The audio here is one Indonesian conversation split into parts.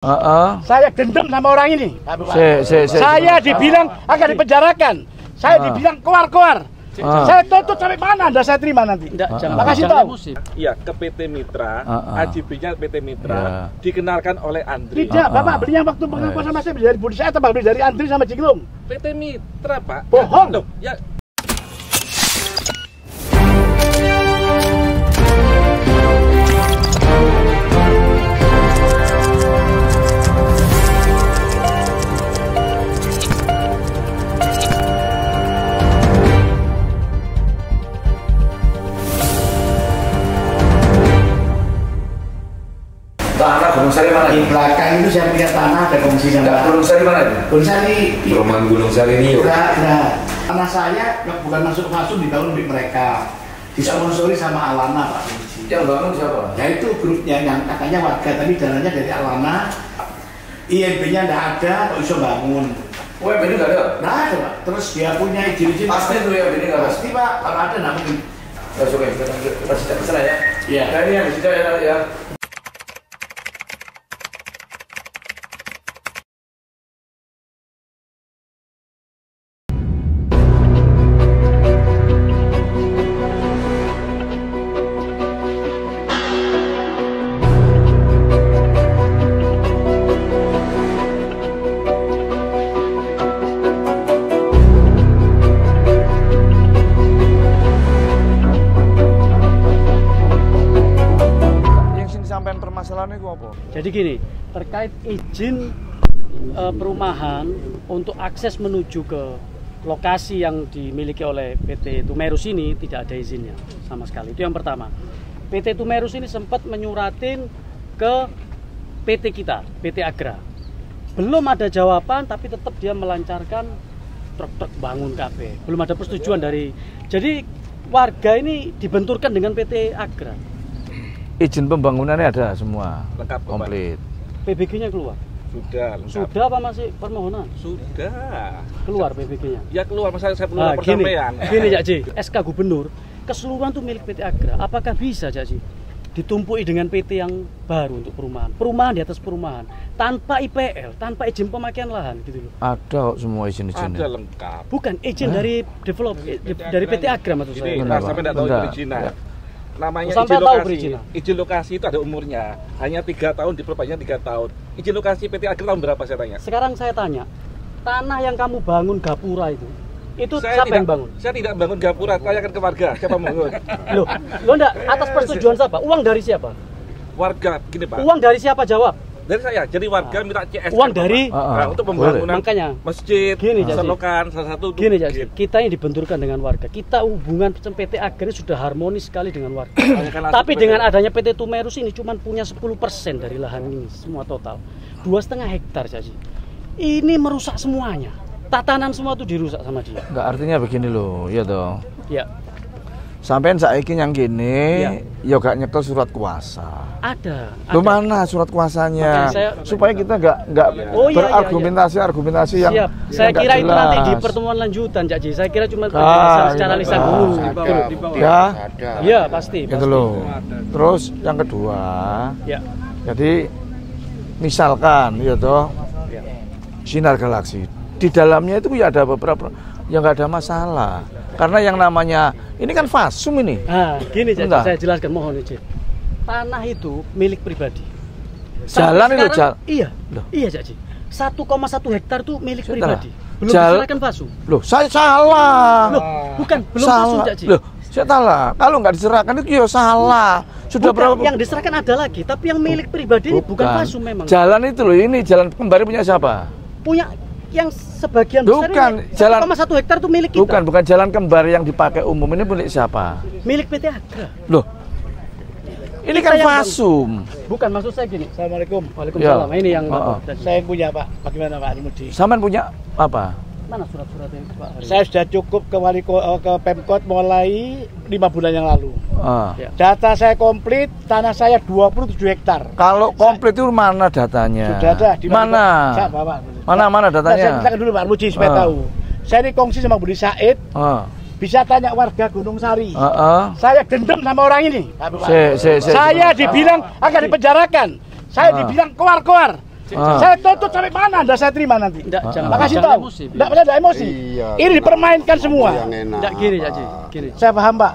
Saya dendam sama orang ini. Saya dibilang akan dipenjarakan. Saya dibilang keluar-keluar. Saya tuntut sampai mana Anda saya terima nanti. Makasih tahu. Iya, ke PT Mitra, AJB-nya PT Mitra, dikenalkan oleh Andri. Tidak, Bapak beli yang waktu pengakuan sama saya beli dari budi saya atau beli dari Andri sama Jiglung? PT Mitra, Pak. Bohong. Loh, ya. Tanah Gunung Sari mana? Di belakang itu saya punya tanah ada komisi yang Gunung Sari mana itu? Gunung Sari. Perumahan Gunung Sari ini yuk. Tanah saya bukan masuk fasum dibangun di mereka. Disponsori sama Alana Pak Polisi. Yang bangun siapa? Ya itu grupnya yang katanya warga tadi dananya dari Alana. IMB-nya tidak ada, kok bisa bangun. Oh, ini nggak ada? Nggak ada Pak. Terus dia punya izin-izin. Pasti tuh ya, ini nggak ada? Pasti Pak, kalau ada nggak mungkin. Ya, oke, kita siap kesana ya. Iya. Nah, ini yang di situ ya. Permasalahannya itu apa? Jadi gini, terkait izin perumahan untuk akses menuju ke lokasi yang dimiliki oleh PT Tumerus ini tidak ada izinnya sama sekali. Itu yang pertama. PT Tumerus ini sempat menyuratin ke PT kita, PT Agra. Belum ada jawaban, tapi tetap dia melancarkan truk-truk bangun kafe. Belum ada persetujuan dari. Jadi warga ini dibenturkan dengan PT Agra. Izin pembangunannya ada semua, lengkap, komplit. PBG-nya keluar? Sudah, lengkap. Sudah apa masih permohonan? Sudah. Keluar PBG-nya? Ya keluar, masa saya perlu lapor sampean. Gini Cak Ji, SK Gubernur, keseluruhan itu milik PT Agra. Apakah bisa Cak Ji ditumpui dengan PT yang baru untuk perumahan? Perumahan di atas perumahan, tanpa IPL, tanpa izin pemakaian lahan gitu loh. Ada kok semua izin-izinnya. Ada lengkap. Bukan, izin dari develop, dari PT Agra maksud saya. Ini, sampai tidak tahu perizinan. Namanya izin lokasi itu ada umurnya, hanya 3 tahun, diperpanjang 3 tahun. Izin lokasi PT Agra tahun berapa saya tanya? Sekarang saya tanya, tanah yang kamu bangun gapura itu saya siapa yang bangun? Saya tidak bangun gapura, tanyakan ke warga siapa bangun. Loh enggak, atas persetujuan siapa? Uang dari siapa? Warga, gini Pak. Uang dari siapa, jawab? Dari saya, jadi warga minta CS. Uang dari untuk pembangunan makanya masjid, selokan, salah satu. Gini Jasi, kita yang dibenturkan dengan warga. Kita hubungan PT Agra sudah harmonis sekali dengan warga. Tapi dengan adanya PT Tumerus ini cuma punya 10% dari lahan ini semua total 2,5 hektar Jasi. Ini merusak semuanya. Tatanan semua itu dirusak sama dia. Enggak, artinya begini loh, iya toh. Ya. Sampean saiki yang gini, ya gak nyekel surat kuasa. Ada. Lu mana surat kuasanya? Supaya kita nggak argumentasi yang siap. Saya kira jelas. itu nanti di pertemuan lanjutan, Cak Ji. Saya kira cuma penjelasan secara lisan dulu. Ya, iya pasti. Gitu loh. Terus yang kedua, jadi misalkan, ya toh, Sinar Galaksi di dalamnya itu ya ada beberapa yang nggak ada masalah. Karena yang namanya ini kan fasum ini. Nah, gini saya jelaskan, mohon izin. Tanah itu milik pribadi. Jalan itu jalan. Iya. Loh. Iya, Cak Ji. 1,1 hektar itu milik pribadi. Belum diserahkan fasum. Loh, saya salah. Loh, bukan, belum fasum, Cak Ji. Loh, saya salah. Kalau nggak diserahkan itu ya salah. Sudah bukan, berapa? Yang diserahkan ada lagi, tapi yang milik pribadi ini bukan fasum memang. Jalan itu loh, ini jalan kembali punya siapa? Punya yang sebagian besar ini 1,1 hektar itu milik kita. Bukan jalan kembar yang dipakai umum ini milik siapa? Milik PT Agra. Loh, ini kan fasum. Bukan, maksud saya gini. Assalamualaikum. Ya. Waalaikumsalam. Ini yang saya punya Pak. Bagaimana Pak Mudi? Saman punya apa? Mana surat-suratnya Pak? Saya sudah cukup ke Pemkot mulai 5 bulan yang lalu. Data saya komplit, tanah saya 27 hektar. Kalau komplit itu mana datanya? Sudah ada. Di mana? Mana datanya? Saya ceritakan dulu Pak Mudi supaya tahu. Saya ini kongsi sama Budi Said. Bisa tanya warga Gunung Sari. Saya dendam sama orang ini. Saya dibilang akan dipenjarakan. Saya dibilang keluar-keluar. Saya tuntut sampai mana Anda saya terima nanti? Makasih tahu. Enggak emosi. Ini dipermainkan semua. Enggak gini ya, gini. Saya paham, Pak.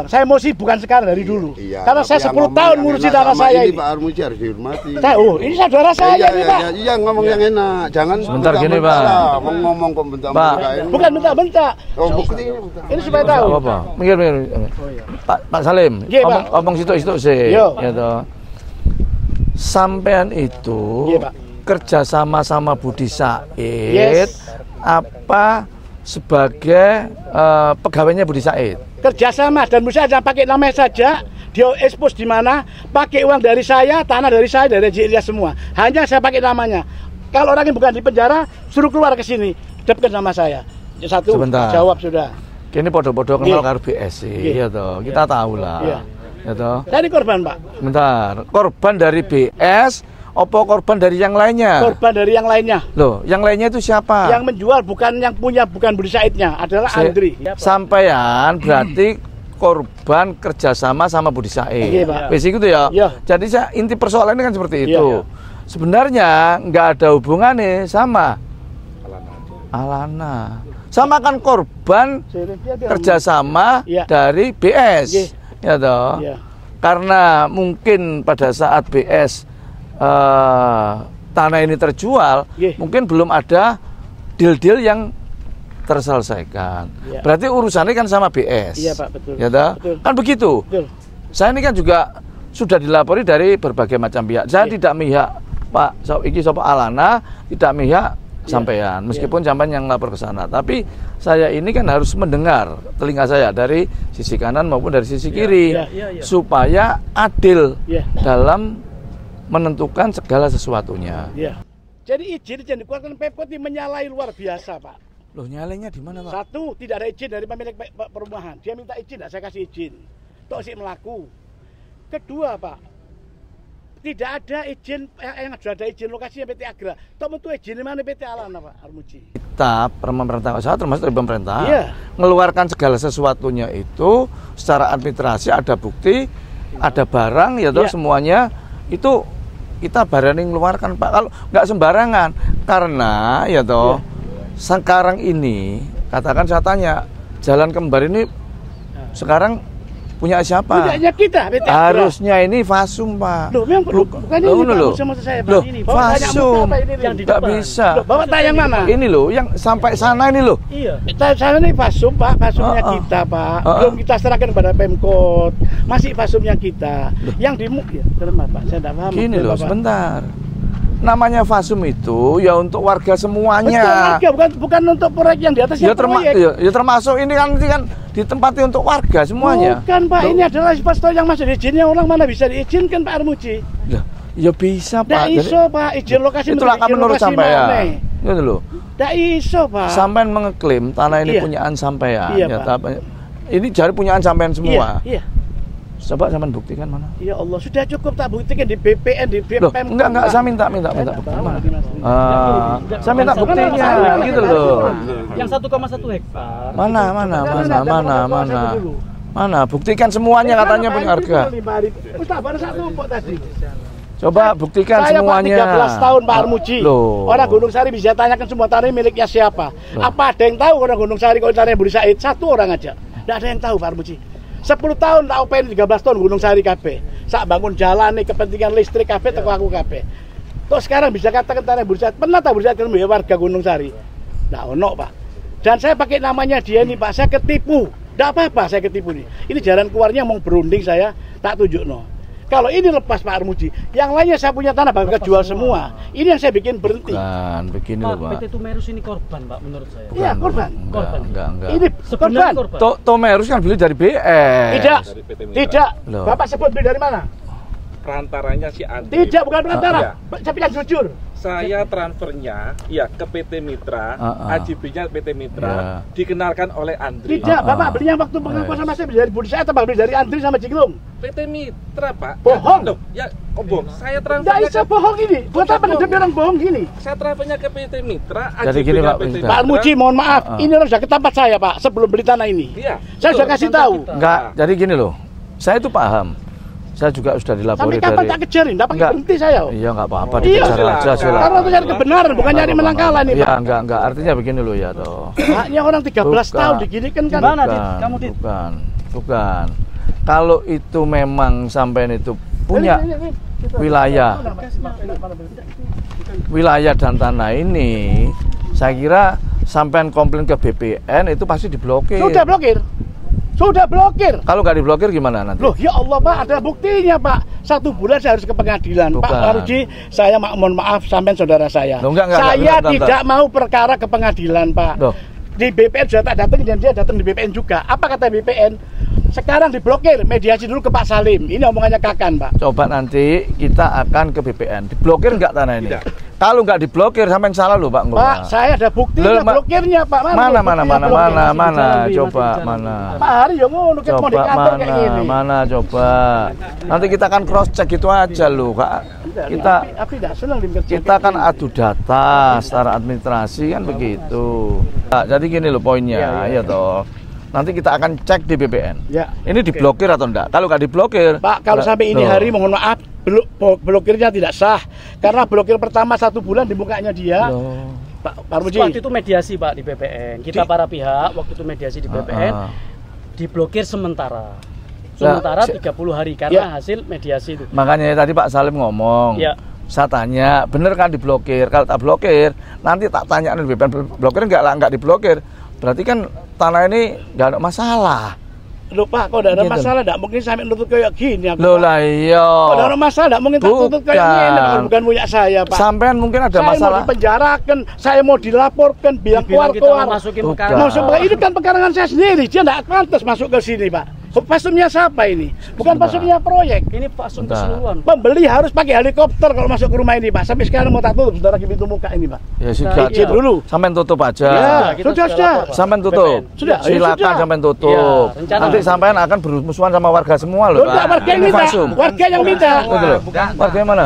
Saya emosi bukan sekarang, dari dulu. Karena saya 10 tahun ngurusi tanah saya ini. Pak Armuji harus dihormati. Ini saudara saya ini, Pak. Iya, ngomong yang enak. Jangan sebentar gini, Pak. Ngomong kok bentak-bentak. Bukan bentak-bentak. Oh, bukti. Ini supaya tahu. Apa? Mikir. Pak Salim, ngomong situ sih. Ya toh. Sampean itu kerja sama Budi Said apa sebagai pegawainya Budi Said? Kerjasama, dan Budi Said pakai namanya saja. Dia expose di mana, pakai uang dari saya, tanah dari saya, dari Ilyas semua. Hanya saya pakai namanya. Kalau orang yang bukan di penjara, suruh keluar ke sini, dapatkan nama saya. Satu, sebentar. Jawab sudah. Kini podo-podo kenal karo BSI, ya toh. Kita tahu lah. Ya toh. Dari korban, Pak. Bentar, korban dari BS, apa korban dari yang lainnya? Korban dari yang lainnya. Loh, yang lainnya itu siapa? Yang menjual bukan yang punya, bukan Budi Saidnya, adalah Andri. Sampean berarti korban kerjasama sama Budi Said. Iya, Pak. Basic itu ya. Jadi inti persoalan ini kan seperti itu. Sebenarnya nggak ada hubungannya sama Alana. Sama kan korban kerjasama dari BS. Ya toh. Karena mungkin pada saat BS tanah ini terjual, mungkin belum ada deal-deal yang terselesaikan. Berarti urusannya kan sama BS. Iya, Pak, betul. Ya toh? Betul. Kan begitu. Betul. Saya ini kan juga sudah dilapori dari berbagai macam pihak. Saya tidak mihak Pak iki sapa Alana, tidak mihak sampean, meskipun sampean yang lapor ke sana. Tapi saya ini kan harus mendengar telinga saya dari sisi kanan maupun dari sisi kiri supaya adil dalam menentukan segala sesuatunya. Jadi izin yang dikeluarkan Pemkot ini menyalahi luar biasa, Pak. Loh, nyalainya di mana, Pak? Satu, tidak ada izin dari pemilik perumahan. Dia minta izin, saya kasih izin. Tok sih melaku. Kedua, Pak, tidak ada izin yang sudah ada izin lokasinya PT Agra. Tok mentu izin mana PT Alana, Pak Armuji? Kita pemerintah saya termasuk dari pemerintah mengeluarkan segala sesuatunya itu secara administrasi, ada bukti, ada barang, ya toh semuanya itu kita barani mengeluarkan, Pak. Kalau nggak sembarangan, karena ya toh sekarang ini katakan saya tanya, jalan kembar ini sekarang punya siapa? Punyanya kita, PT Agra. Harusnya ini Fasum, Pak. Loh, memang bukannya ini Pak, sama saya, Pak. Loh, Ini. Fasum, tidak bisa. Loh, bawa tayang mana? Ini loh, yang sampai sana ini loh. Iya. Sana ini Fasum, Pak. Fasumnya kita, Pak. Belum kita serahkan kepada Pemkot. Masih Fasumnya kita. Yang di terima, Pak. Saya tidak paham. Gini loh, sebentar. Namanya Fasum itu ya untuk warga semuanya. Betul, warga, bukan untuk proyek yang di atas yang proyek. Ya termasuk ini kan ditempati untuk warga semuanya. Bukan, Pak, ini adalah investor yang masuk izinnya, orang mana bisa diizinkan, Pak Armuji? Ya bisa, Pak. Nggak iso, Pak, izin lokasi itulah kan menurut sampean. Gitu loh. Nggak iso, Pak. Sampean mengeklaim tanah ini punyaan sampean. Iya, ya, Pak. Ini jari punyaan sampean semua. Iya. Coba sampean buktikan mana? Ya Allah, sudah cukup tak buktikan di BPN, di BPM. Enggak, saya minta bukti mana? Saya minta buktinya, gitu loh. Yang 1,1 hektar. Mana? Buktikan semuanya, katanya punya harga. Coba buktikan semuanya. Saya 13 tahun Pak Armuji. Orang Gunung Sari bisa tanyakan semua tanah miliknya siapa. Apa ada yang tahu orang Gunung Sari kalau tanahnya Budi Said? Satu orang aja. Tidak ada yang tahu, Pak Armuji. 10 tahun tak open 13 tahun Gunung Sari KB. Sak bangun jalan nih, kepentingan listrik KB teko aku KB. Terus sekarang bisa katakan tanah Budi Said. Pernah tak Budi Said ketemu warga Gunung Sari? Nggak ono, Pak. Dan saya pakai namanya dia nih, Pak. Saya ketipu. Nggak apa-apa saya ketipu nih. Ini jalan keluarnya mau berunding, saya tak tunjuk no. Kalau ini lepas Pak Armuji, yang lainnya saya punya tanah bakal jual semua. Ini yang saya bikin berhenti. Bukan, begini loh, Pak. PT Tumerus ini korban, Pak, menurut saya. Iya, korban. Enggak. Ini korban. Tumerus kan beli dari BS. Tidak. Bapak sebut beli dari mana? Perantaranya si Andri. Tidak, bukan perantara. Saya bilang jujur. Saya transfernya ke PT Mitra, AJB-nya PT Mitra, dikenalkan oleh Andri. Tidak, Bapak belinya waktu pengakuan sama saya beli dari Budi Said atau beli dari Andri sama Jiglung? PT Mitra, Pak. Bohong. Ya, kok bohong? Saya transfernya. Nggak bisa bohong ini. Buat apa ada orang bohong gini? Saya transfernya ke PT Mitra, jadi gini, Pak, Mitra. Pak Armuji, mohon maaf. Ini orang sudah ke tempat saya, Pak, sebelum beli tanah ini. Iya. Saya sudah kasih tahu. Enggak, jadi gini loh. Saya itu paham. Saya juga sudah dilapori Sampai kapan tak kejarin? Enggak pakai berhenti saya. Iya, enggak apa-apa, Iya. dikejar aja silakan. Karena itu cari kebenaran, bukan nyari menang kalah nih, Iya, Pak. enggak. Artinya begini loh ya toh. Haknya orang 13 tahun diginikan kan. Gimana, Dit? Kamu, Dit? Bukan. Kalau itu memang sampean itu punya wilayah dan tanah ini, saya kira sampean komplain ke BPN itu pasti diblokir. Sudah blokir. Kalau nggak diblokir gimana nanti? Loh, ya Allah, Pak, ada buktinya, Pak. 1 bulan saya harus ke pengadilan. Bukan. Pak Arji, saya mohon maaf sampean saudara saya. Loh, enggak, saya bentar. tidak mau perkara ke pengadilan, Pak. Loh. Di BPN sudah tak datang dan dia datang di BPN juga. Apa kata BPN? Sekarang diblokir, mediasi dulu ke Pak Salim. Ini omongannya Kakan, Pak. Coba nanti kita akan ke BPN. Diblokir nggak tanah ini? Tidak. Kalau nggak diblokir, sampean salah loh, Pak. Pak, saya ada buktinya blokirnya, Pak. Mana? Coba, Pak mana? Hari yang ngono kita mau diatur kayak gini. Mana coba. Nanti kita akan cross check itu aja loh, Kak. Tapi tidak senang dikerjakan. Kita kan adu data secara administrasi kan begitu. Nah, jadi gini loh poinnya, ya toh. Nanti kita akan cek di BPN. Ya. Ini diblokir atau enggak? Kalau nggak diblokir, Pak, kalau sampai ini hari mohon maaf, blokirnya tidak sah. Karena blokir pertama 1 bulan di mukanya dia. Pak Parmuji. Waktu itu mediasi, Pak, di BPN. Kita para pihak waktu itu mediasi di BPN diblokir sementara. Sementara 30 hari karena hasil mediasi itu. Makanya tadi Pak Salim ngomong. Ya. Saya tanya, bener kan diblokir? Kalau tak blokir, nanti tak tanya di BPN blokir enggak diblokir. Berarti kan tanah ini nggak ada masalah. Loh Pak, kok tidak ada Gitu. masalah, tidak mungkin sampai nuntut kayak gini aku, Loh Pak. lah iya. Kok tidak ada masalah, tidak mungkin tak tuntut kayak gini, bukan punya saya, Pak. Sampean mungkin ada saya masalah. mau dipenjarakan, saya mau dilaporkan, bilang keluar-keluar. Masukin Bukan. perkara. Masuk ini kan pekarangan saya sendiri, dia tidak pantas masuk ke sini, Pak. Fasumnya siapa ini? Bukan fasumnya proyek. Ini fasum keseluruhan. Pembeli harus pakai helikopter kalau masuk ke rumah ini, Pak. Sampai sekarang mau tak tutup, saudara pintu muka ini, Pak. Ya sudah, izin dulu. Sampean tutup aja. Ya, kita sudah. lapor, Pak. Sampean tutup. BPN. Sudah, ya Silakan sudah. sampean tutup. Ya, rencana. Nanti sampean akan bermusuhan sama warga semua loh, Loh, enggak, warga yang Ini minta. fasum. Warga yang minta. Betul loh. Warga yang mana?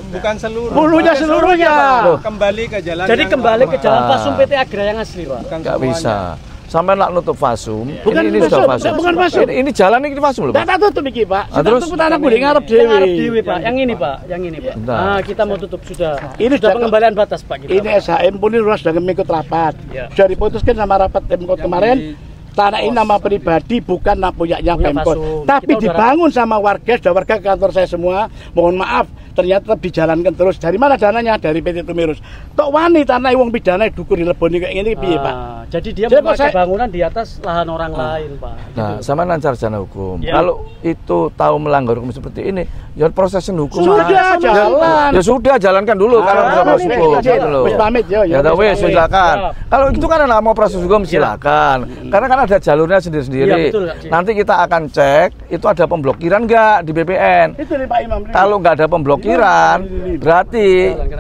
Bukan seluruh. Hulunya seluruhnya. Loh. Kembali ke jalan. Jadi yang kembali ke jalan Ah. fasum PT Agra yang asli, Pak. bukan Nggak semuanya. bisa. Sampean nak nutup fasum. Bukan ini fasum, sudah fasum. bukan fasum. Ini jalan ini fasum loh, Tidak Pak. tak tutup iki, Pak. Ah, terus? Tutup tanah kuning ngarep Yang ngarep dewi. dewi, Pak. Yang ini, Pak. Yang ini, Pak. Bentar. Nah, kita mau tutup sudah. Ini sudah sudah- pengembalian batas, Pak. Kita, Ini Pak. SHM pun ini sudah mengikut rapat. Ya. Sudah diputuskan sama rapat Pemkot kemarin. Tanah ini nama pribadi bukan nama punyanya Punya Pemkot. Fasum. Tapi Kita udah dibangun sama warga, sudah warga ke kantor saya semua. Mohon maaf, ternyata tetap dijalankan terus. Dari mana dananya? Dari PT Tumirus. Tok wani tanah wong pidana dukur dileboni kayak ini piye, Pak? Jadi dia Jadi memakai saya- bangunan di atas lahan orang lain, Pak. Nah, Gitu. sama lancar sarjana hukum. Ya. Kalau itu tahu melanggar hukum seperti ini, ya prosesin hukum. Sudah, aja. jalan. Ya sudah, jalankan dulu kalau Ah, proses ini, hukum. ini, Gitu loh. wis pamit, yo, Ya tahu wis, pamit. silakan. Ya. Kalau itu kan anak mau proses hukum silakan. Karena kan ada jalurnya sendiri-sendiri. Iya, betul, Kak Ci. Nanti kita akan cek itu ada pemblokiran nggak di BPN. Itu nih Pak Imam. Kalau nggak ada pemblokiran, berarti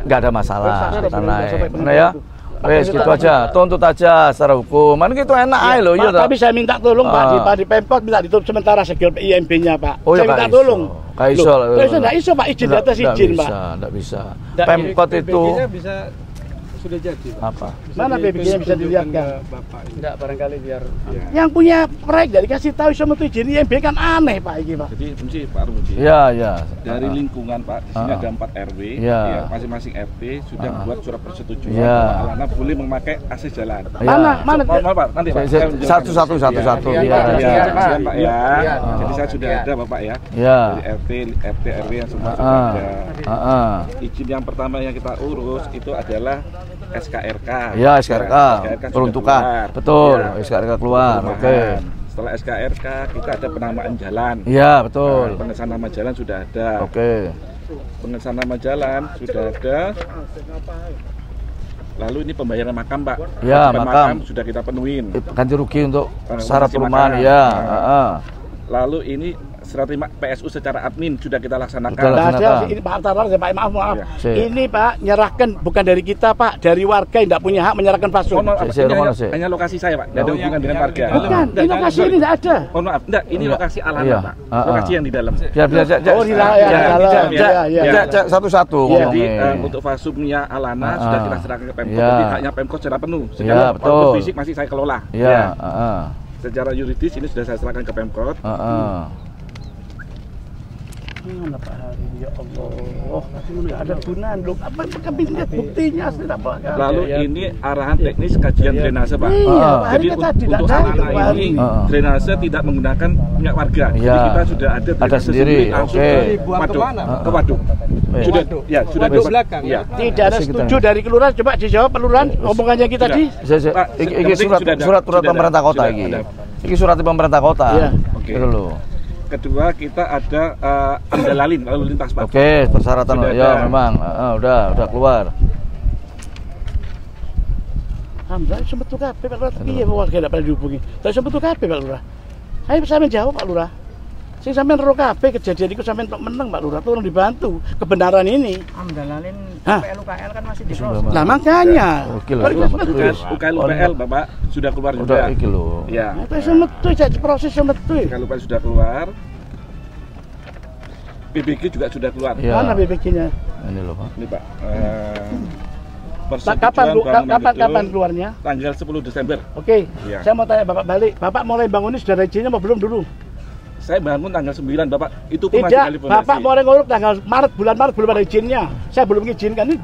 nggak ada masalah. Tanah mana ya? Wes gitu aja, tuntut aja secara hukum. Kan gitu enak aja loh, iya Pak, toh. tapi saya minta tolong Pak Ah. di Pemkot minta ditutup sementara segel IMB-nya Pak. Oh, ya, saya minta nggak tolong. iso. Nggak iso. Loh, nggak iso, nggak iso Pak, izin di atas izin Pak. Nggak bisa. Nggak, Pemkot itu PBG-nya bisa sudah jadi, Pak. apa? Mana PBG-nya bisa dilihatkan? Bapak ini. Enggak, barangkali biar Yang punya proyek dari kasih tahu sama tuh izin IMB kan aneh Pak ini Pak. Jadi fungsi Pak Armuji. Ya, ya. Dari lingkungan Pak, di sini ada 4 RW, Ya. ya, masing-masing RT sudah membuat surat persetujuan Ya. bahwa Alana boleh memakai akses jalan. Ya. Mana Mohon maaf Pak, nanti Pak. saya menjelaskan. Satu-satu, satu-satu. Ya, Biar ya, aja. ya, Pak ya. Jadi saya sudah ada Bapak ya. Ya. Dari RT RW yang semua sudah Ah, ada. ah. Izin yang pertama yang kita urus itu adalah SKRK. Ya, SKRK, sudah peruntukan. keluar. Betul, Ya. SKRK keluar. Perumahan. Oke. Setelah SKRK kita ada penamaan jalan. Iya, betul. Nah, pengesahan nama jalan sudah ada. Oke. Pengesahan nama jalan sudah ada. Lalu ini pembayaran makam, Pak. Ya, Kewajiban makam. sudah kita penuhin. Ganti rugi untuk Ganti syarat perumahan, makam. ya. Nah. Ah. Lalu ini serah terima PSU secara admin sudah kita laksanakan. Sudah Nggak ada, laksanakan. ini Pak Antarar, Pak maaf. Ya. Sip. Ini Pak nyerahkan bukan dari kita Pak, dari warga yang tidak punya hak menyerahkan fasum. Mohon maaf, Sik, Pak, sik, ini Romono, hanya, sik. hanya lokasi saya, Pak. Tidak ada Oh, hubungan yang- dengan yang warga. di dalam. Bukan, ini lokasi ini tidak ada. Mohon maaf, enggak, ini lokasi Alana, Iya. Pak. Ah, ah. Lokasi yang di dalam. Biar cek. Oh, di dalam, Ya, ya, di dalam. dalam, ya. Ya, ya. Cek satu-satu Iya. Jadi ngomongnya. untuk fasumnya Alana Ah, sudah ah. kita serahkan ke Pemkot. Ya. Jadi haknya Pemkot secara penuh. Ya, Secara betul. walaupun fisik masih saya kelola. Ya, ah. Secara yuridis ini sudah saya serahkan ke Pemkot. Ah. Mana Pak Hari? Ya Allah, nggak ada gunaan loh. Apa kabinet buktinya asli apa? Lalu ini arahan teknis kajian drainase Pak. Iya, Jadi untuk sarana ini drainase tidak menggunakan minyak warga. Jadi kita sudah ada sendiri. Oke. Ke waduk. Sudah di belakang. Ya. Tidak ada setuju dari kelurahan. Coba dijawab kelurahan omongannya kita tadi. Ini surat pemerintah kota ini. Ini surat pemerintah kota. Iya. Oke. Kedua kita ada amdalalin lalu lintas Pak. Oke, persyaratan ya memang udah keluar. Alhamdulillah sempat tuh kabeh Pak Lurah. Piye warga ndak pernah dihubungi. Tapi sempat tuh kabeh Pak Lurah. Ayo sampean jawab Pak Lurah. Sing sampean ro kabeh kejadian iku sampean tok meneng Pak Lurah, tolong dibantu kebenaran ini. Amdalalin UKL kan masih diproses. Nah makanya. UKL Bapak sudah keluar juga. Udah iki lho. Ya. Itu semetu jadi proses semetu. UKL sudah keluar. BBG juga sudah keluar. Ya. Mana BBG-nya? Ini loh Pak. Ini Pak. Kapan keluarnya? Tanggal 10 Desember. Oke. Ya. Saya mau tanya Bapak balik. Bapak mulai bangun ini sudah ada izinnya mau belum dulu? Saya bangun tanggal 9 Bapak. Itu pun tidak, masih fondasi. Bapak mulai nguruk tanggal bulan Maret belum ada izinnya. Saya belum mengizinkan ini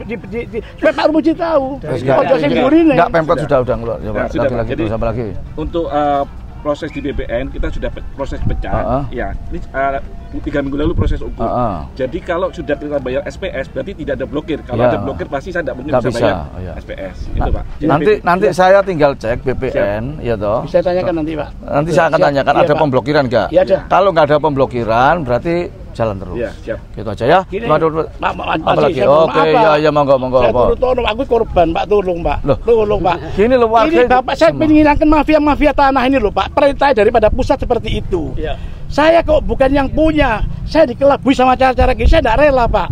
supaya Pak Rumuji tahu. Enggak Pemkot sudah keluar. Coba lagi sampai lagi. Untuk proses di BBN kita sudah proses pecah. Ya, ini 3 minggu lalu proses ukur. Jadi kalau sudah kita bayar SPS berarti tidak ada blokir. Kalau ada blokir pasti saya tidak mungkin bisa bayar SPS. Itu Pak. Nanti saya tinggal cek BBN ya toh. Bisa tanyakan nanti Pak. Nanti saya akan tanyakan ada pemblokiran enggak? Iya ada. Kalau nggak ada pemblokiran berarti jalan terus. Iya, siap. Gitu aja ya. Apalagi. Oke, ya monggo. Saya turun aku korban Pak, tolong Pak. Tolong Pak. Gini loh warga. Ini Bapak saya menghilangkan mafia tanah ini loh Pak. Perintah daripada pusat seperti itu. Iya. Saya kok bukan yang punya. Saya dikelabui sama cara-cara gini. Saya tidak rela Pak.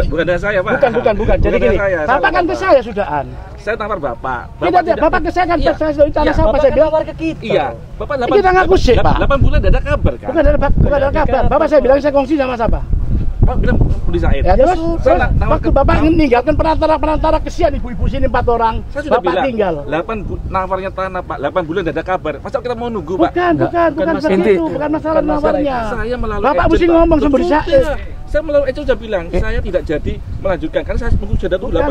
Bukan dari saya Pak. Bukan. Jadi gini, Bapak kan ke saya sudahan. Saya tawar Bapak. Tidak, Bapak ke saya kan saya tanah siapa saya bilang warga kita. Iya. Bapak 8 kita ngaku sih Pak. 8 bulan tidak ada kabar kan? Bukan ada kabar. Bapak saya bilang saya kongsi sama siapa? Pak bilang Budi Said. Ya terus waktu Bapak meninggalkan perantara kesian ibu-ibu sini 4 orang. Saya sudah Bapak bilang, tinggal. 8 nawarnya tanah Pak, 8 bulan tidak ada kabar. Masa kita mau nunggu Pak? Bukan begitu, bukan masalah nawarnya. Saya melalui Bapak mesti ngomong sama Budi Said. Saya melalui itu sudah bilang, saya tidak jadi melanjutkan karena saya menunggu sudah 8 bulan.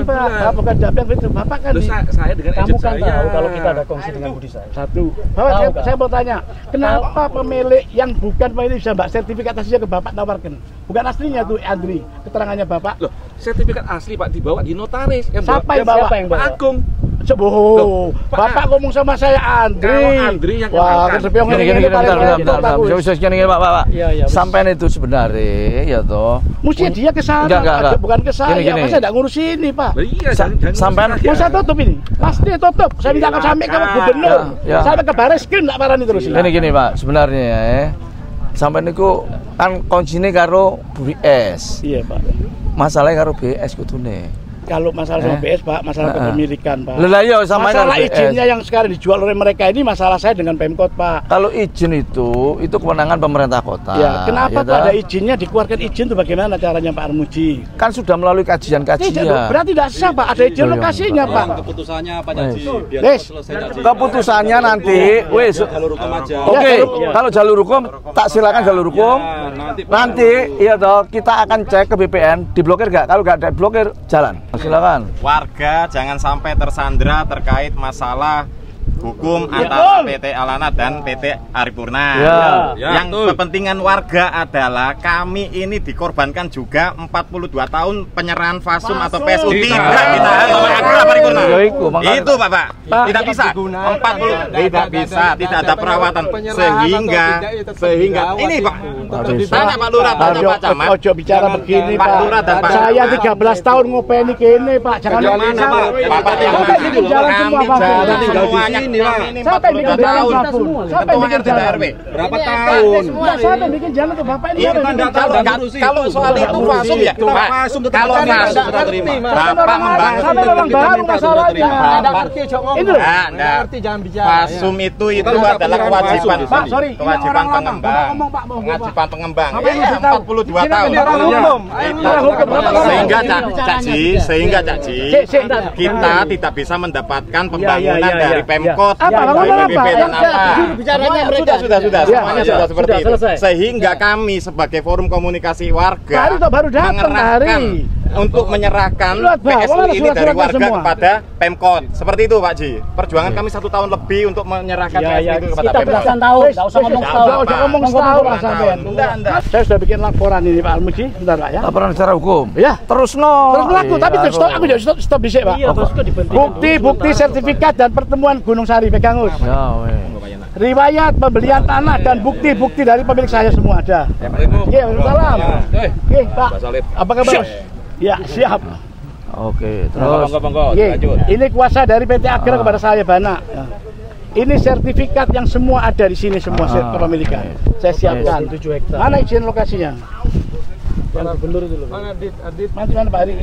Bukan jawab itu, Bapak kan. Saya dengan kamu agent kan saya. tahu kalau kita ada kongsi dengan Budi Said. Satu. Bapak saya mau tanya, kenapa pemilik yang bukan pemilik bisa Mbak sertifikasinya ke Bapak tawarkan? Bukan aslinya tuh Andri, keterangannya Bapak. Loh, sertifikat asli Pak dibawa di notaris. Siapa yang bawa? Pak Agung. Loh, Bapak ngomong sama saya Andri. Yang wah, kan sepiong gini Pak. Sampai itu sebenarnya ya toh. Mesti dia ke sana, bukan ke saya. Masa enggak ngurus ini, Pak? Iya, sampai mau saya tutup ini. Pasti tutup. Saya minta sampai ke gubernur. Sampai ke Bareskrim enggak parani terus. Gini Pak, sebenarnya ya. Sampai niku kan kuncine karo BS. Iya, Pak. Masalahnya karo BS kudune. Kalau masalah sama BS Pak, masalah kepemilikan Pak. Masalah izinnya yang sekarang dijual oleh mereka ini masalah saya dengan Pemkot Pak. Kalau izin itu kewenangan pemerintah kota. Ya, kenapa ya, ada izinnya dikeluarkan izin itu bagaimana caranya Pak Armuji? Kan sudah melalui kajian-kajian. Berarti tidak sah Pak, ada izin lokasinya Pak. Keputusannya apa Haji? Keputusannya nanti, jalur hukum aja. Oke, kalau jalur hukum tak silakan jalur hukum. Nanti iya toh kita akan cek ke BPN diblokir nggak? Kalau nggak ada blokir jalan. Silakan. Warga jangan sampai tersandra terkait masalah hukum antara PT Alanat dan PT Aripurna. Yang kepentingan warga adalah kami ini dikorbankan juga 42 tahun penyerahan fasum atau PSU tidak ditahan oleh Aripurna. Itu Bapak, tidak bisa. 40 tidak bisa, tidak ada perawatan sehingga ini Pak. Tanya Pak Lurah, tanya Pak Camat. Ojo bicara begini Pak. Saya 13 tahun ngopeni kene Pak. Jangan mana Pak. Bapak tinggal jalan semua Pak. Semuanya ini 42 tahun. Ketuanya tidak RW. Berapa tahun? Siapa yang bikin jalan ke Bapak ini? Kalau soal itu fasum ya. Kalau fasum kita terima. Bapak membantu. Sampai orang baru masalahnya. sorry, Fasum itu adalah kewajiban. Pak, sorry, kewajiban pengembang. Kewajiban pengembang. 42 tahun. Sehingga Cak Ji, kita tidak bisa mendapatkan pembangunan dari Pemkot, BPP dan apa. Sudah, semuanya sudah seperti itu. Sehingga kami sebagai forum komunikasi warga mengerahkan untuk menyerahkan PSU ini dari warga kepada Pemkot. Seperti itu Pak Ji. Perjuangan kami 1 tahun lebih untuk menyerahkan PSU itu kepada Pemkot. Kita belasan tahun, nggak usah ngomong setahun lah sampean. Saya sudah bikin laporan ini Pak Almuji, bentar Pak ya. Laporan secara hukum. Ya, terus berlaku, tapi stop, aku jadi stop dhisik Pak. Bukti sertifikat dan pertemuan Gunung Sari pegang Us. Riwayat pembelian tanah dan bukti-bukti dari pemilik saya semua ada. Oke, salam. Oke, Pak. Apa kabar? Ya, siap. Oke, terus lanjut. Ini kuasa dari PT Agra kepada saya Bana. Ini sertifikat yang semua ada di sini semua kepemilikan. Saya siapkan 7 hektar. Mana izin lokasinya? Yang gubernur itu loh. Mana Adit? Mana Pak Ari?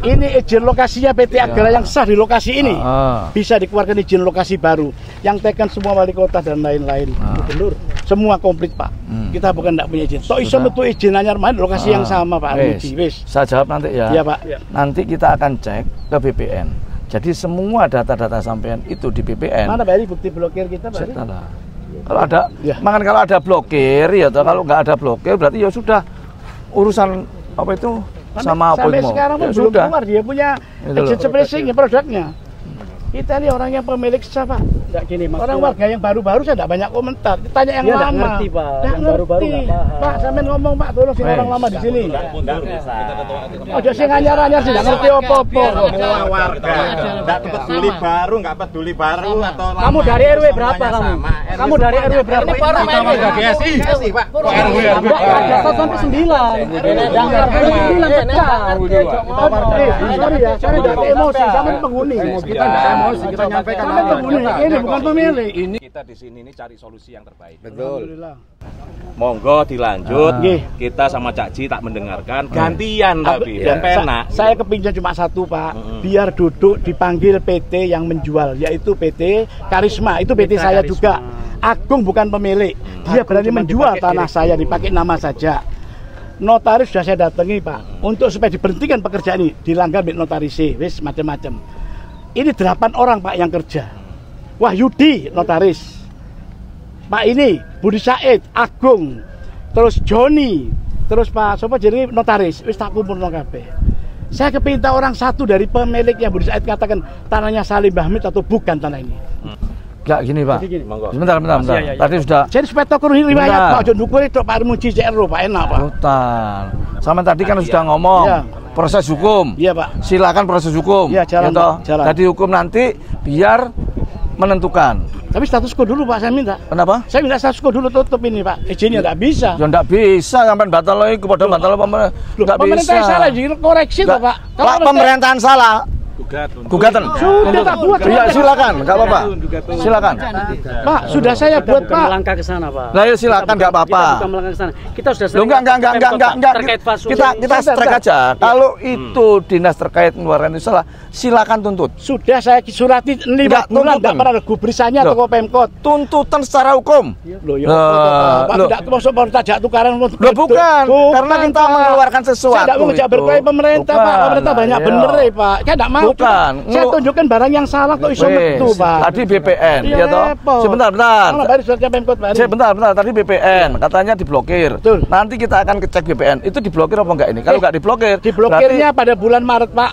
Ini izin lokasinya PT Agra yang sah di lokasi ini. Bisa dikeluarkan izin lokasi baru. Yang tekan semua wali kota dan lain-lain. Gubernur. Semua komplit Pak. Kita bukan tidak punya izin. Tok iso metu izin anyar main lokasi yang sama Pak Armuji. Saya jawab nanti ya. Iya Pak. Nanti kita akan cek ke BPN. Jadi semua data-data sampean itu di BPN. Mana Pak Ari bukti blokir kita Pak Ari? Kalau ada, makan kalau ada blokir ya, kalau nggak ada blokir berarti ya sudah urusan apa itu sama apa sampai sekarang pun belum keluar dia punya exit spacing produknya. Kita ini orang yang pemilik sah Pak. Enggak gini Mas. Orang warga yang baru-baru saya enggak banyak komentar. Ditanya yang lama. Ngerti, Pak. Yang baru-baru enggak paham. Pak, sampean ngomong Pak, tolong sing orang lama di sini. Ojo sing anyar-anyar sih enggak ngerti apa-apa. Semua warga enggak peduli baru, enggak peduli baru atau lama. Kamu dari RW berapa kamu? Kamu dari RW berapa? Ini forum GSI, Pak. RW ada 1 sampai 9. Yang dari 9 pecah. Sorry ya, saya enggak emosi, sampean penghuni. Kita enggak emosi, kita nyampaikan ini bukan pemilik. Ini kita di sini ini cari solusi yang terbaik. Betul. Monggo dilanjut. Kita sama Cak Ji tak mendengarkan gantian tapi dan penak. Saya kepingin cuma satu Pak, biar duduk dipanggil PT yang menjual, yaitu PT Karisma. Itu PT saya juga. Agung bukan pemilik. Dia berani menjual tanah saya dipakai nama saja. Notaris sudah saya datangi Pak, untuk supaya diberhentikan pekerjaan ini, dilanggar notaris, wis macam-macam. Ini 8 orang Pak yang kerja. Wahyudi notaris, Pak ini Budi Said, Agung, terus Joni, terus Pak siapa jadi notaris, wis tak kumpulno kabeh. Saya kepinta orang satu dari pemiliknya Budi Said katakan tanahnya Salim Bahmid atau bukan tanah ini. Enggak gini Pak. Sebentar. Tadi sudah. Jadi supaya tokoh riwayat Pak Ojo ndukur itu Pak Armuji CRO Pak enak Pak. Hutan. Sama tadi kan sudah ngomong proses hukum. Iya Pak. Silakan proses hukum. Iya jalan. Tadi hukum nanti biar menentukan. Tapi status quo dulu Pak saya minta. Kenapa? Saya minta status quo dulu tutup ini Pak. Izinnya enggak bisa. Ya enggak bisa sampai batal lagi kepada batal pemerintah. Enggak bisa. Pemerintah salah dikoreksi toh Pak. Kalau pemerintahan salah gugatan. Sudah tak buat. Iya silakan, enggak apa-apa. Silakan. Pak, sudah saya buat Pak. Melangkah ke sana, Pak. Nah, ya silakan enggak apa-apa. Kita bukan melangkah ke sana. Kita sudah sering enggak. terkait Fasum. Kita strike aja. Kalau itu dinas terkait mengeluarkan itu salah, silakan tuntut. Sudah saya surati 5 bulan enggak pernah ada gubrisannya atau Pemkot. Tuntutan secara hukum. Loh ya. Pak tidak masuk baru tajak tukaran. Loh bukan, karena kita mengeluarkan sesuatu. Saya enggak mau ngejak berkelahi pemerintah, Pak. Pemerintah banyak bener Pak. Saya enggak mau. Bukan. Saya tunjukkan barang yang salah kok iso metu, Pak. Tadi BPN, ya toh. Sebentar. Sebentar. Tadi BPN katanya diblokir. Betul. Nanti kita akan cek BPN. Itu diblokir apa enggak ini? Kalau enggak diblokir, diblokirnya pada bulan Maret, Pak.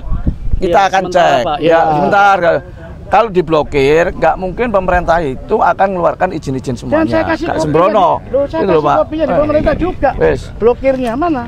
Kita akan cek. Ya, sebentar. Kalau diblokir, nggak mungkin pemerintah itu akan mengeluarkan izin-izin semuanya. Dan saya kasih sembrono. Saya kasih kopinya di pemerintah juga. Blokirnya mana?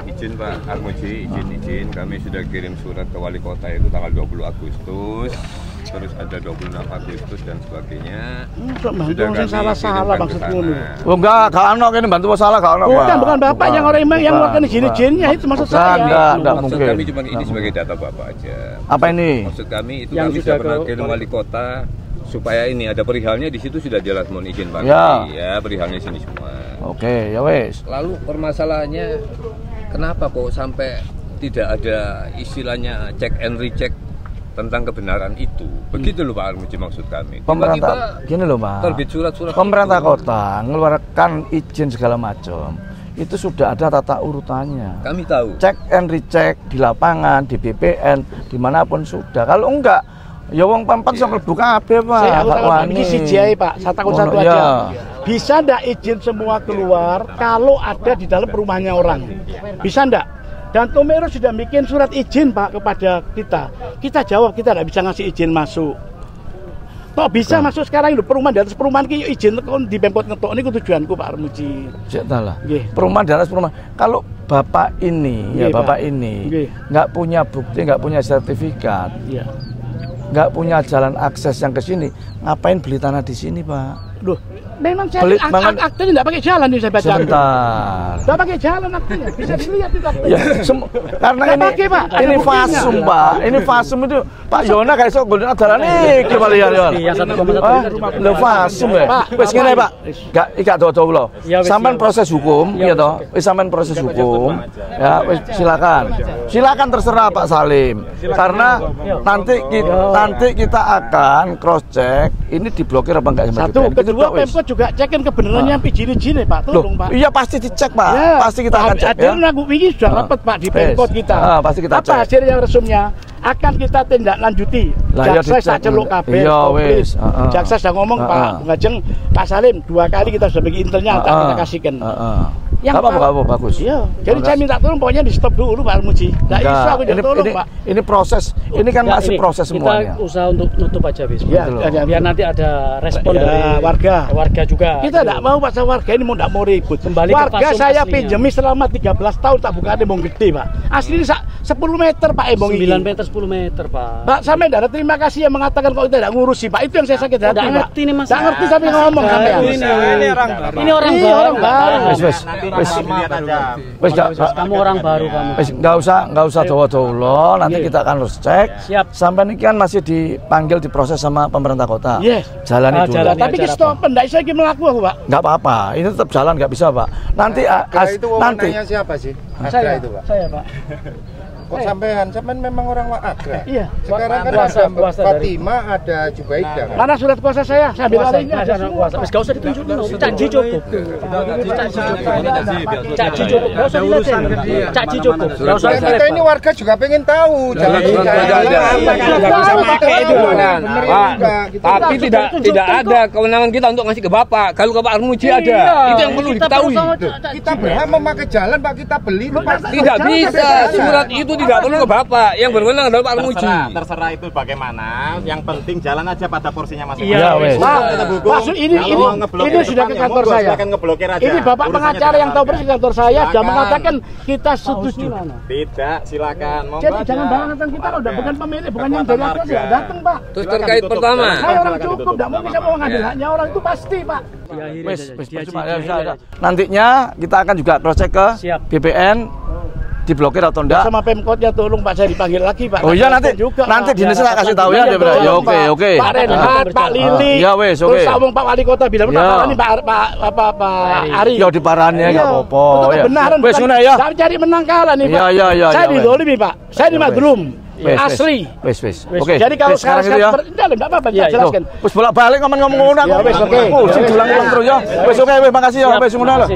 Izin Pak Armuji, izin kami sudah kirim surat ke wali kota itu tanggal 20 Agustus, terus ada 26 Agustus dan sebagainya. Sudah kami salah maksudmu. Oh enggak ono kene bantu salah gak ono. Bukan Bapak yang orang yang melakukan izin-izinnya itu maksud saya. Enggak maksud mungkin. Kami cuma ini sebagai data Bapak aja. Apa ini? Maksud kami itu yang kami sudah pernah kirim wali kota supaya ini ada perihalnya di situ sudah jelas mohon izin Pak. Ya, perihalnya sini semua. Oke, ya wes. Lalu permasalahannya kenapa kok sampai tidak ada istilahnya cek and recheck tentang kebenaran itu. Begitu loh Pak Armuji maksud kami. Pemerintah gini loh Pak. Terbit surat-surat. Pemerintah kota mengeluarkan izin segala macam. Itu sudah ada tata urutannya. Kami tahu. Cek and recheck di lapangan, di BPN, dimanapun sudah. Kalau enggak, ya wong pempet sok mlebu kabeh Pak. Saya ini CJI Pak, saya takut satu aja. Bisa ndak izin semua keluar kalau ada di dalam rumahnya orang? Bisa ndak? Dan Tomero sudah bikin surat izin Pak kepada kita. Kita jawab kita tidak bisa ngasih izin masuk. Kok bisa masuk sekarang itu perumahan di atas perumahan ki izin di Pemkot ngetok niku tujuanku Pak Armuji. Cek lah. Perumahan di atas perumahan. Kalau Bapak ini Bapak ini nggak punya bukti, nggak punya sertifikat. Nggak punya jalan akses yang ke sini, ngapain beli tanah di sini, Pak? Loh, memang saya aktenya nggak pakai jalan nih saya baca. Sebentar. Nggak pakai jalan aktenya, bisa dilihat itu aktenya. Ya, karena ini fasum, Pak. Ini fasum itu Pak Yona kayak sok golden adalah nih gimana ya? Iya, 1,1 lo fasum ya. Wes ngene Pak. Gak do lo. Sampean proses hukum, ya toh. Wis sampean proses hukum. Ya, wis silakan. Silakan terserah Pak Salim. Karena nanti kita akan cross check ini diblokir apa enggak sama satu, kedua Pemkot juga cekin kebenarannya izin Pak, tolong Pak. Iya pasti dicek Pak, pasti kita akan cek ya. Hasil ini sudah rapat Pak di Pemkot kita. Pasti kita cek. Apa hasilnya resumnya? Akan kita tindak lanjuti. Jaksa saya celuk kabeh. Jaksa sudah ngomong Pak Ngajeng, Pak Salim 2 kali kita sudah bagi intelnya kita kasihkan. Yang apa bagus. Iya. Jadi saya minta tolong pokoknya di stop dulu Pak Armuji. Enggak bisa aku tolong Pak. Ini proses, ini kan masih proses semuanya. Kita usaha untuk nutup aja bis. Biar nanti ada respon dari warga juga. Kita enggak mau Pak warga ini mau enggak mau ribut. Kembali warga saya pinjemi selama 13 tahun tak buka embong gede Pak. Asli 10 meter Pak embong ini. 9 meter 10 meter Pak. Pak sampai enggak ada terima kasih yang mengatakan kok kita enggak ngurusi Pak. Itu yang saya sakit hati Pak. Enggak ngerti nih Mas. Enggak ngerti sampai ngomong sampai. Ini orang baru. Wes kamu orang baru kamu. Wes enggak usah dawa-dawa. Nanti kita akan harus cek. Siap. Sampai ini kan masih dipanggil diproses sama pemerintah kota. Jalani dulu. Tapi ki stop pendak saya ki melaku aku, Pak. Enggak apa-apa. Ini tetap jalan enggak bisa, Pak. Nanti nanti siapa sih? Saya itu, Pak. Saya, Pak. Kok sampean memang orang Agra? Iya. Sekarang kan ada Fatima, ada Jubaidah. Mana surat kuasa saya? Saya ambil lagi ada kuasa. Wis enggak usah ditunjukin. Cak Ji cukup. Cak Ji cukup. Enggak usah dilihatin. Cak Ji cukup. Enggak usah kita ini warga juga pengen tahu. Tapi tidak ada kewenangan kita untuk ngasih ke Bapak. Kalau ke Pak Armuji ada. Itu yang perlu diketahui. Kita berhak memakai jalan Pak, kita beli itu pasti. Tidak bisa. Surat itu tidak perlu ke Bapak, yang berwenang adalah Pak Armuji. Terserah itu bagaimana, yang penting jalan aja pada porsinya masing-masing. Iya, maksud ini sudah ke kantor saya. Ini Bapak pengacara yang tahu persis kantor saya sudah mengatakan kita setuju. Tidak, silakan. Jadi jangan bayangkan kita udah bukan pemilik, bukan yang dari atas ya datang Pak. Terus terkait pertama, saya orang cukup, tidak mungkin saya mau ngambil haknya orang itu pasti Pak. Nantinya kita akan juga cross check ke BPN. Diblokir atau enggak? Sama Pemkotnya tolong Pak, saya dipanggil lagi Pak. Oh iya nanti dinas saya kasih tahu ya. Oke. Pak Renhat, Pak Lili. Ya wes oke. Terus ngomong Pak Wali Kota bilang Pak ini Pak Ari. Ya diparani ya enggak apa-apa. Kebenaran. Wes ngene ya. Saya cari menang kalah nih Pak. Iya. Saya dizalimi Pak. Saya di madlum. Asli. Wes. Oke. Jadi kalau sekarang itu ya. Enggak apa-apa jelaskan. Wes bolak-balik ngomong-ngomong aku. Oke. Ulang terus ya. Wes oke, makasih ya. Wes ngono.